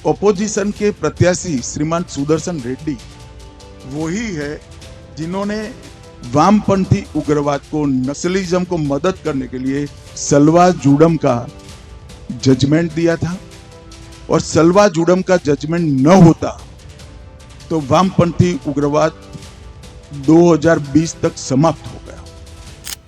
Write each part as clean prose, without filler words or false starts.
Opposition के प्रत्याशी श्रीमान सुदर्शन रेड्डी वही है जिन्होंने वामपंथी उग्रवाद को, नक्सलिज्म को मदद करने के लिए सलवा जुडम का जजमेंट दिया था। और सलवा जुडम का जजमेंट न होता तो वामपंथी उग्रवाद 2020 तक समाप्त हो गया।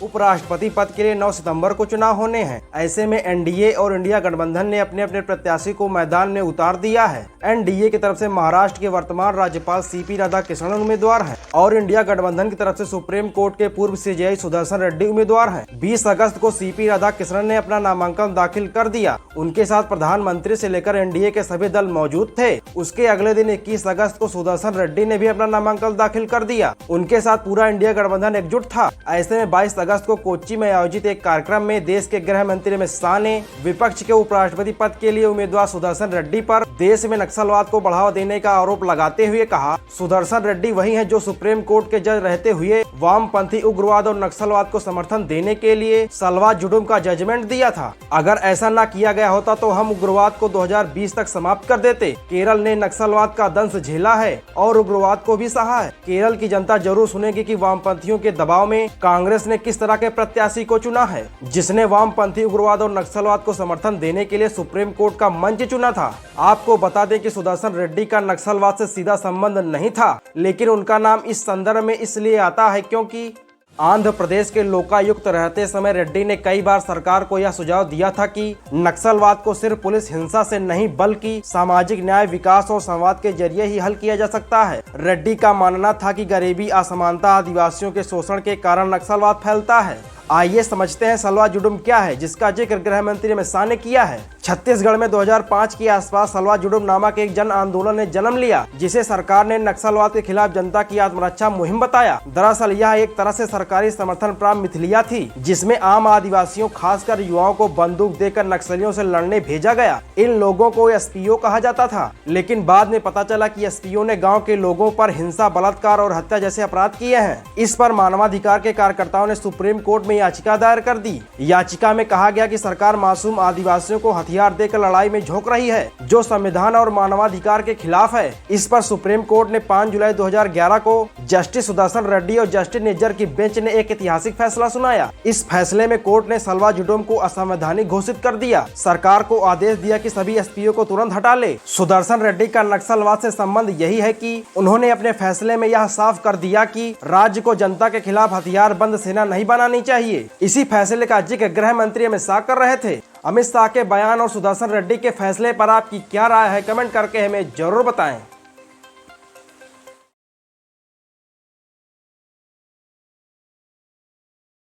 उपराष्ट्रपति पद के लिए 9 सितंबर को चुनाव होने हैं। ऐसे में एनडीए और इंडिया गठबंधन ने अपने अपने प्रत्याशी को मैदान में उतार दिया है। एनडीए की तरफ से महाराष्ट्र के वर्तमान राज्यपाल सीपी राधाकृष्णन उम्मीदवार हैं और इंडिया गठबंधन की तरफ से सुप्रीम कोर्ट के पूर्व सीजेआई सुदर्शन रेड्डी उम्मीदवार हैं। 20 अगस्त को सीपी राधाकृष्णन ने अपना नामांकन दाखिल कर दिया। उनके साथ प्रधानमंत्री से लेकर एनडीए के सभी दल मौजूद थे। उसके अगले दिन 21 अगस्त को सुदर्शन रेड्डी ने भी अपना नामांकन दाखिल कर दिया। उनके साथ पूरा इंडिया गठबंधन एकजुट था। ऐसे में 22 अगस्त को कोच्चि में आयोजित एक कार्यक्रम में देश के गृह मंत्री अमित शाह ने विपक्ष के उपराष्ट्रपति पद के लिए उम्मीदवार सुदर्शन रेड्डी पर देश में नक्सलवाद को बढ़ावा देने का आरोप लगाते हुए कहा, सुदर्शन रेड्डी वही हैं जो सुप्रीम कोर्ट के जज रहते हुए वामपंथी उग्रवाद और नक्सलवाद को समर्थन देने के लिए सलवा जुडुम का जजमेंट दिया था। अगर ऐसा न किया गया होता तो हम उग्रवाद को 2020 तक समाप्त कर देते। केरल ने नक्सलवाद का दंश झेला है और उग्रवाद को भी सहा है। केरल की जनता जरूर सुनेगी कि वामपंथियों के दबाव में कांग्रेस ने किस तरह के प्रत्याशी को चुना है, जिसने वामपंथी उग्रवाद और नक्सलवाद को समर्थन देने के लिए सुप्रीम कोर्ट का मंच चुना था। आपको बता दें कि सुदर्शन रेड्डी का नक्सलवाद से सीधा संबंध नहीं था, लेकिन उनका नाम इस संदर्भ में इसलिए आता है क्योंकि आंध्र प्रदेश के लोकायुक्त रहते समय रेड्डी ने कई बार सरकार को यह सुझाव दिया था कि नक्सलवाद को सिर्फ पुलिस हिंसा से नहीं बल्कि सामाजिक न्याय, विकास और संवाद के जरिए ही हल किया जा सकता है। रेड्डी का मानना था कि गरीबी, असमानता, आदिवासियों के शोषण के कारण नक्सलवाद फैलता है। आइए समझते हैं सलवा जुडुम क्या है, जिसका जिक्र गृह मंत्री अमित शाह ने किया है। छत्तीसगढ़ में 2005 के आसपास सलवा जुडुम नामक एक जन आंदोलन ने जन्म लिया, जिसे सरकार ने नक्सलवाद के खिलाफ जनता की आत्मरक्षा मुहिम बताया। दरअसल यह एक तरह से सरकारी समर्थन प्राप्त मिथलिया थी, जिसमें आम आदिवासियों, खासकर युवाओं को बंदूक देकर नक्सलियों से लड़ने भेजा गया। इन लोगों को एसपीओ कहा जाता था, लेकिन बाद में पता चला कि एसपीओ ने गाँव के लोगों पर हिंसा, बलात्कार और हत्या जैसे अपराध किए हैं। इस पर मानवाधिकार के कार्यकर्ताओं ने सुप्रीम कोर्ट में याचिका दायर कर दी। याचिका में कहा गया कि सरकार मासूम आदिवासियों को हथियार देकर लड़ाई में झोंक रही है, जो संविधान और मानवाधिकार के खिलाफ है। इस पर सुप्रीम कोर्ट ने 5 जुलाई 2011 को जस्टिस सुदर्शन रेड्डी और जस्टिस निज्जर की बेंच ने एक ऐतिहासिक फैसला सुनाया। इस फैसले में कोर्ट ने सलवा जुडुम को असंवैधानिक घोषित कर दिया। सरकार को आदेश दिया कि सभी एसपीओ को तुरंत हटा ले। सुदर्शन रेड्डी का नक्सलवाद से संबंध यही है कि उन्होंने अपने फैसले में यह साफ कर दिया कि राज्य को जनता के खिलाफ हथियार बंद सेना नहीं बनानी चाहिए। इसी फैसले का जिक्र गृह मंत्री अमित शाह कर रहे थे। अमित शाह के बयान और सुदर्शन रेड्डी के फैसले पर आपकी क्या राय है, कमेंट करके हमें जरूर बताएं।